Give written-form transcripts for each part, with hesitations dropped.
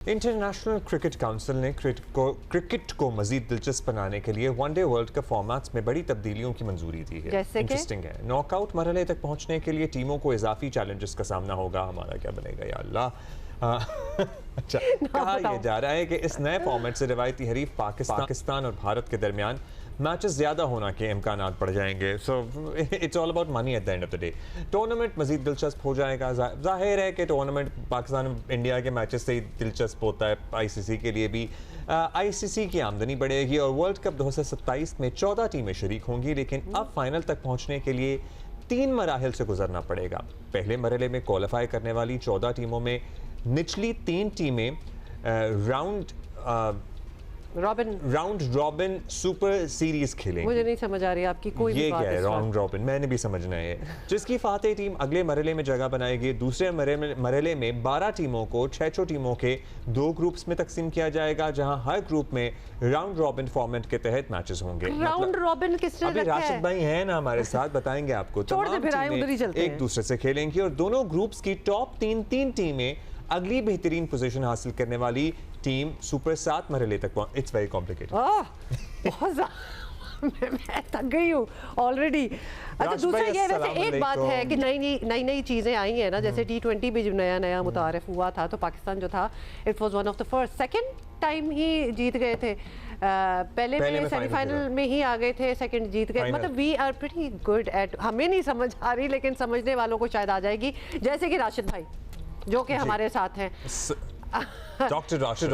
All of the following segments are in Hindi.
इंटरनेशनल क्रिकेट काउंसिल ने क्रिकेट को मजीद दिलचस्प बनाने के लिए वनडे वर्ल्ड कप फॉर्मेट्स में बड़ी तब्दीलियों की मंजूरी दी है। इंटरेस्टिंग है। नॉकआउट मरहले तक पहुंचने के लिए टीमों को इजाफी चैलेंजेस का सामना होगा। हमारा क्या बनेगा या अल्लाह। अच्छा, कहा यह जा रहा है कि इस नए फॉर्मेट से रिवायती हरीफ पाकिस्तान और भारत के दरमियान मैचेस ज़्यादा होना के इम्कानात बढ़ जाएंगे। So it's all about money at the end of the day. Tournament मजीद दिलचस्प हो जाएगा। जाहिर है कि टूर्नामेंट पाकिस्तान इंडिया के मैचेस से ही दिलचस्प होता है। आईसीसी के लिए भी आईसीसी की आमदनी बढ़ेगी और वर्ल्ड कप 2027 में 14 टीमें शरीक होंगी, लेकिन अब फाइनल तक पहुँचने के लिए 3 मराहिल से गुजरना पड़ेगा। पहले मरहले में क्वालिफाई करने वाली 14 टीमों में निचली 3 टीमें राउंड रॉबिन सुपर सीरीज खेलेंगे। मुझे नहीं समझ आ रही आपकी कोई ये भी बात। क्या है राउंड रॉबिन, मैंने भी समझना है। जिसकी फातेह टीम अगले मरहले में जगह बनाएगी। दूसरे मरहले में 12 टीमों को 6 टीमों के 2 ग्रुप्स में तकसीम किया जाएगा, जहां हर ग्रुप में राउंड रॉबिन फॉर्मेट के तहत मैचेस होंगे। राउंड रॉबिन किसने अभी रखा है? राशिद भाई हैं ना हमारे साथ, बताएंगे आपको। तमाम टीमें एक दूसरे से खेलेंगी और दोनों ग्रुप्स की टॉप 3 टीमें अगली बेहतरीन पोजीशन हासिल करने वाली टीम सुपर 7 मरहले तक पहुंच। It's very complicated. बहुत मैं थक गई हूँ ऑलरेडी। अच्छा, दूसरा ये वैसे एक बात है कि नई चीज़ें आई हैं ना, जैसे T20 भी जब नया मुतारफ हुआ था तो पाकिस्तान जो था it was one of the first, second time ही जीत गए थे। पहले में सेमीफाइनल में ही आ गए थे, सेकंड जीत गए। मतलब we are pretty good at, हमें नहीं समझ आ रही लेकिन समझने वालों को शायद आ जाएगी, जैसे कि राशिद भाई जो कि हमारे साथ हैं। डॉक्टर राशिद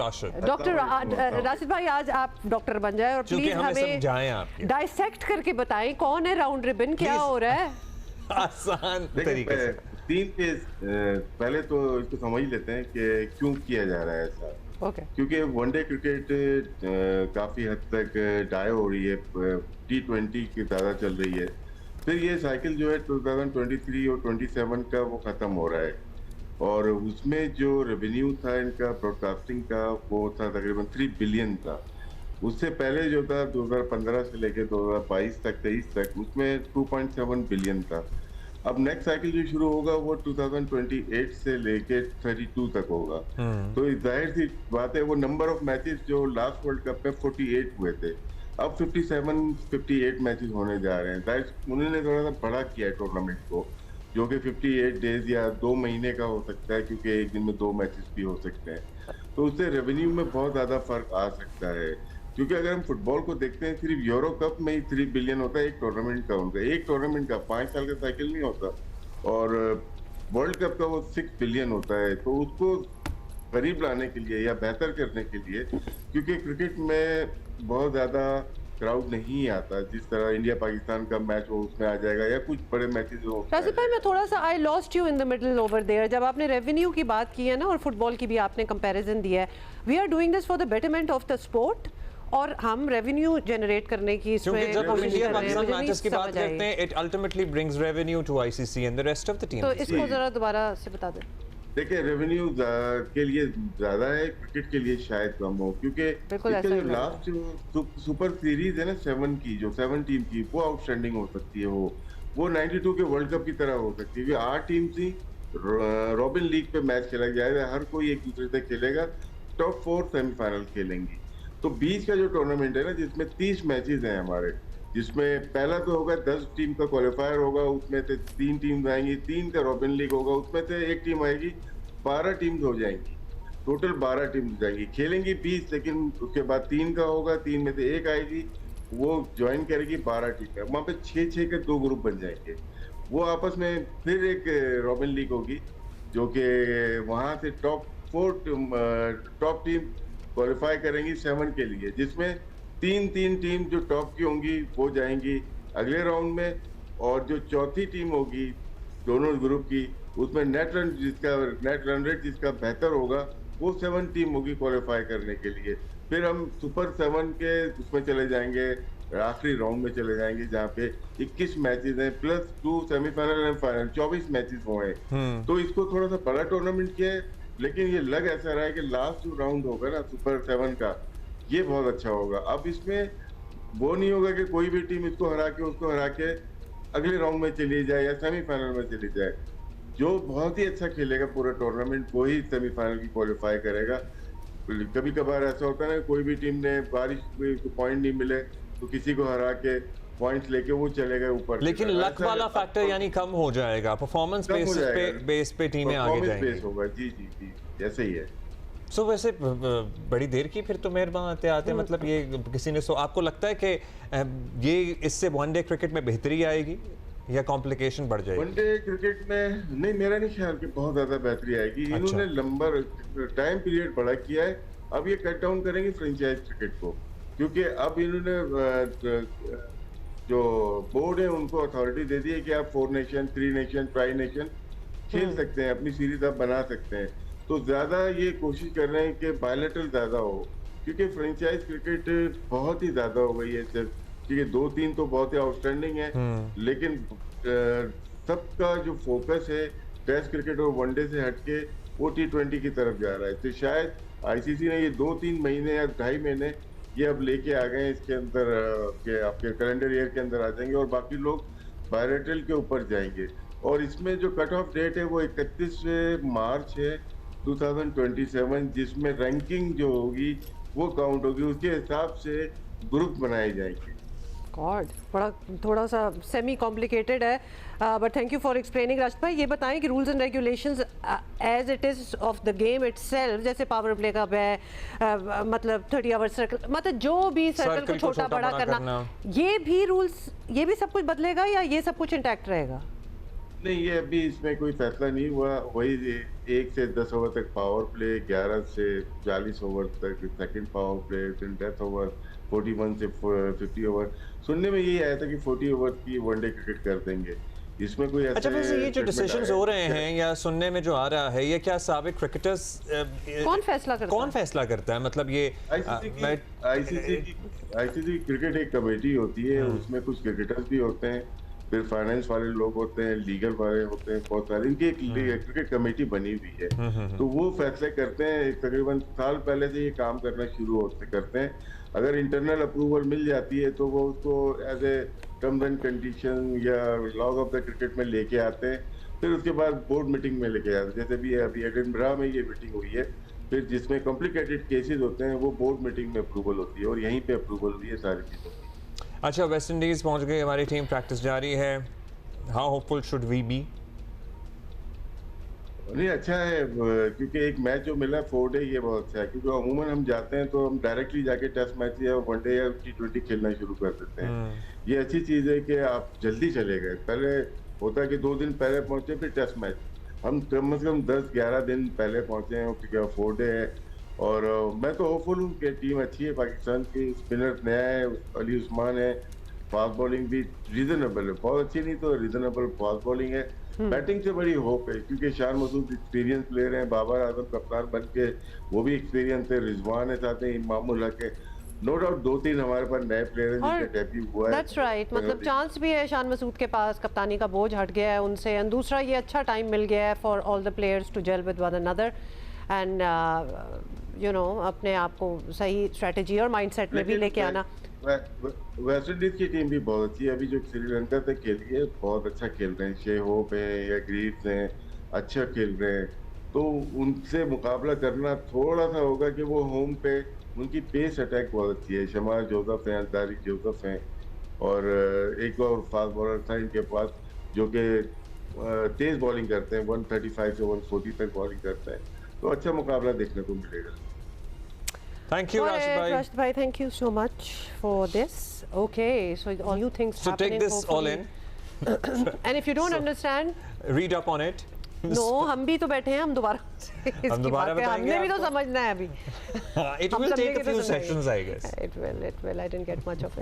भाई, आज आप डॉक्टर बन जाए और प्लीज हमें डाइसेक्ट करके बताएं कौन है राउंड रिबन, क्या हो रहा है आसान तरीके से। 3 फेज पहले तो इसको समझ लेते हैं कि क्यों किया जा रहा है ऐसा। क्योंकि वनडे क्रिकेट काफी हद तक डाई हो रही है, T20 की ज्यादा चल रही है। फिर ये साइकिल जो है 2023 और 27 का वो खत्म हो रहा है और उसमें जो रेवेन्यू था इनका ब्रॉडकास्टिंग का वो था तकरीबन 3 बिलियन था। उससे पहले जो था 2015 से लेकर 2022 तक 23 तक उसमें 2.7 बिलियन था। अब नेक्स्ट साइकिल जो शुरू होगा वो 2028 से लेके 32 तक होगा। तो जाहिर सी बात है वो नंबर ऑफ मैचेस जो लास्ट वर्ल्ड कप में 48 हुए थे, अब 58 मैचेस होने जा रहे हैं। उन्होंने थोड़ा सा बड़ा किया है टूर्नामेंट को, जो कि 58 डेज या 2 महीने का हो सकता है, क्योंकि एक दिन में 2 मैचेस भी हो सकते हैं। तो उससे रेवेन्यू में बहुत ज्यादा फर्क आ सकता है। क्योंकि अगर हम फुटबॉल को देखते हैं, सिर्फ यूरो कप में ही 3 बिलियन होता है एक टूर्नामेंट का, उनका एक टूर्नामेंट का 5 साल का साइकिल नहीं होता, और वर्ल्ड कप का वो 6 बिलियन होता है। तो उसको करीब लाने के लिए या बेहतर करने के लिए, क्योंकि क्रिकेट में बहुत ज्यादा क्राउड नहीं आता, जिस तरह इंडिया पाकिस्तान का मैच हो उसमें आ जाएगा या कुछ बड़े मैचेस हो। राशिद भाई, मैं थोड़ा सा I lost you in the middle over there. जब आपने रेवेन्यू की बात की है ना और फुटबॉल की भी आपने कंपैरिजन दिया है, we are doing this for the betterment of the sport और हम रेवेन्यू जनरेट करने की इसमें जब हम इंडिया पाकिस्तान मैचेस की बात करते हैं, it ultimately brings revenue to ICC and the rest of the team. तो इसको जरा दोबारा से बता दें। देखिए, रेवेन्यू के लिए ज्यादा है, क्रिकेट के लिए शायद कम हो, क्योंकि जो लास्ट सुपर सीरीज है ना 7 की, जो 7 टीम की, वो आउटस्टैंडिंग हो सकती है। वो 92 के वर्ल्ड कप की तरह हो सकती है। 8 टीम थी, रॉबिन लीग पे मैच खेला जाएगा, हर कोई एक दूसरे से खेलेगा, टॉप 4 सेमीफाइनल खेलेंगी। तो 20 का जो टूर्नामेंट है ना, जिसमें 30 मैचेस हैं हमारे, जिसमें पहला तो होगा 10 टीम का क्वालिफायर होगा, उसमें से 3 टीम आएंगी, 3 का रॉबिन लीग होगा, उसमें से 1 टीम आएगी, 12 टीम हो जाएंगी, टोटल 12 टीम हो जाएंगी, खेलेंगी 20, लेकिन उसके बाद 3 का होगा, 3 में से 1 आएगी, वो ज्वाइन करेगी 12 टीम। वहाँ पे 6-6 के 2 ग्रुप बन जाएंगे। वो आपस में फिर एक रॉबिन लीग होगी, जो कि वहाँ से टॉप टीम क्वालिफाई करेंगी 7 के लिए, जिसमें 3 टीम जो टॉप की होंगी वो जाएंगी अगले राउंड में, और जो चौथी टीम होगी दोनों ग्रुप की, उसमें नेट रन रेट जिसका बेहतर होगा, वो 7 टीम होगी क्वालिफाई करने के लिए। फिर हम सुपर 7 के उसमें चले जाएंगे, आखिरी राउंड में चले जाएंगे, जहाँ पे 21 मैचेस हैं plus 2 semifinal and final, 24 matches हुए हैं। तो इसको थोड़ा सा बड़ा टूर्नामेंट किया है, लेकिन ये लग ऐसा रहा है कि लास्ट जो राउंड होगा ना सुपर 7 का, ये बहुत अच्छा होगा। अब इसमें वो नहीं होगा कि कोई भी टीम इसको हरा के उसको हरा के अगले राउंड में चली जाए या सेमीफाइनल में चली जाए। जो बहुत ही अच्छा खेलेगा पूरा टूर्नामेंट, वो ही सेमीफाइनल की क्वालिफाई करेगा। कभी कभार ऐसा होता है ना, कोई भी टीम ने बारिश में पॉइंट नहीं मिले तो किसी को हरा के पॉइंट्स लेके वो चले गए ऊपर। लेकिन लक वाला फैक्टर यानी कम हो जाएगा, परफॉर्मेंस बेस पे टीमें आगे जाएंगी। होगा जी जी जी, ऐसे ही है। सो वैसे बड़ी देर की फिर तो मेहरबान आते मतलब ये किसी ने आपको लगता है कि ये इससे वनडे क्रिकेट में बेहतरी आएगी या कॉम्प्लिकेशन बढ़ जाएगी? वनडे क्रिकेट में नहीं, मेरा नहीं ख्याल कि बहुत ज्यादा बेहतरी आएगी। इन्होंने लंबा टाइम पीरियड बड़ा किया है, अब ये कट डाउन करेंगे फ्रेंचाइज क्रिकेट को, क्योंकि अब इन्होंने जो बोर्ड है उनको अथॉरिटी दे दी है कि आप 4 नेशन 3 नेशन ट्राई नेशन खेल सकते हैं, अपनी सीरीज आप बना सकते हैं। तो ज्यादा ये कोशिश कर रहे हैं कि बायलैटरल ज्यादा हो, क्योंकि फ्रेंचाइज क्रिकेट बहुत ही ज्यादा हो गई है सिर्फ, क्योंकि 2-3 तो बहुत ही आउटस्टैंडिंग है, लेकिन सबका जो फोकस है टेस्ट क्रिकेट और वनडे से हटके वो T20 की तरफ जा रहा है। तो शायद आईसीसी ने ये 2-3 महीने या 2.5 महीने ये अब लेके आ गए इसके अंदर के आपके कैलेंडर ईयर के अंदर आ जाएंगे और बाकी लोग बायलैटरल के ऊपर जाएंगे। और इसमें जो कट ऑफ डेट है वो 31 मार्च है 2027, जिसमें रैंकिंग जो होगी वो काउंट होगी, उसके हिसाब से ग्रुप बनाए जाएंगे। गॉड, बड़ा थोड़ा सा सेमी कॉम्प्लिकेटेड है, but thank you for explaining. राष्ट्र भाई ये बताएं कि rules and regulations as it is of the game itself, जैसे पावर प्ले का है, मतलब 30 आवर सर्कल, मतलब जो भी सर्कल को छोटा बड़ा करना, ये भी रूल्स, ये भी सब कुछ बदलेगा या ये सब कुछ इंटैक्ट रहेगा? नहीं, ये अभी इसमें कोई फैसला नहीं हुआ। वही 1 से 10 ओवर तक पावर प्ले, 11 से 40 ओवर तक सेकंड पावर प्ले, फिर डेथ ओवर, 41 से 50 ओवर। सुनने में यही आया था कि 40 ओवर की वनडे क्रिकेट कर देंगे। इसमें कोई अच्छा, वैसे ये जो डिसीजंस हो रहे हैं या सुनने में जो आ रहा है, ये क्या साबिक क्रिकेटर्स कौन फैसला करता है? मतलब ये आईसीसी क्रिकेट एक कमेटी होती है, उसमें कुछ क्रिकेटर्स भी होते हैं, फिर फाइनेंस वाले लोग होते हैं, लीगल वाले होते हैं, बहुत सारे, इनकी एक क्रिकेट कमेटी बनी हुई है। तो वो फैसले करते हैं, तकरीबन साल पहले से ये काम करना शुरू करते हैं। अगर इंटरनल अप्रूवल मिल जाती है तो वो उसको as a terms and condition या लॉज ऑफ द क्रिकेट में लेके आते हैं, फिर उसके बाद बोर्ड मीटिंग में लेके आते हैं। जैसे भी अभी एडिनबरा में ये मीटिंग हुई है, फिर जिसमें कॉम्प्लिकेटेड केसेस होते हैं वो बोर्ड मीटिंग में अप्रूवल होती है और यहीं पे अप्रूवल हुई है सारी चीज़ों की। अच्छा, वेस्ट इंडीज पहुंच गई हमारी टीम, प्रैक्टिस जारी है, how hopeful should we be? नहीं, अच्छा है, क्योंकि एक मैच जो मिला 4 डे, ये बहुत अच्छा है, क्योंकि अमूमन हम जाते हैं तो हम डायरेक्टली जाके टेस्ट मैच या वनडे या T20 खेलना शुरू कर देते हैं। ये अच्छी चीज़ है कि आप जल्दी चले गए। पहले होता है कि 2 दिन पहले पहुंचे फिर टेस्ट मैच, हम कम से कम 10-11 दिन पहले पहुंचे हैं, क्योंकि 4 डे है। और मैं तो होपफुल हूँ कि टीम अच्छी है पाकिस्तान की, स्पिनर नया है, अली उस्मान है, फास्ट बॉलिंग भी रीजनेबल है, बहुत अच्छी नहीं तो रीजनेबल फास्ट बॉलिंग है। बैटिंग से बड़ी होप है, क्योंकि शान मसूद एक्सपीरियंस प्लेयर हैं, बाबर आजम कप्तान बन के वो भी एक्सपीरियंस है, रिजवान है साथ में, इमामुल हक है, नो डाउट 2-3 हमारे पास नए प्लेयर हैं जिनका डेब्यू हुआ है। दैट्स राइट, मतलब चांस भी है शान मसूद के पास, कप्तानी का बोझ हट गया है उनसे, एंड दूसरा ये अच्छा टाइम मिल गया है for all the players to gel with one another and you know अपने आप को सही स्ट्रेटजी और माइंडसेट में भी लेके आना। वेस्ट इंडीज की टीम भी बहुत अच्छी है, अभी जो श्रीलंका तक खेली है बहुत अच्छा खेल रहे हैं, शे होप है या ग्रीव्स हैं, अच्छा खेल रहे हैं। तो उनसे मुकाबला करना थोड़ा सा होगा कि वो होम पे उनकी पेस अटैक बहुत अच्छी है, शमार जोसेफ हैं, अंसारी जोसेफ हैं, और एक और फास्ट बॉलर था इनके पास जो कि तेज बॉलिंग करते हैं, 135 से 140 तक बॉलिंग करते हैं। तो अच्छा मुकाबला देखने को मिलेगा। Thank you, Rashid bhai. Thank you so much for this. Okay, so all new things so happening. So take this all in. And if you don't understand, read up on it. No, हम भी तो बैठे हैं, हम दोबारा बताएंगे, हमने भी तो समझना है अभी। It will take a few sessions, I guess. It will. I didn't get much of it.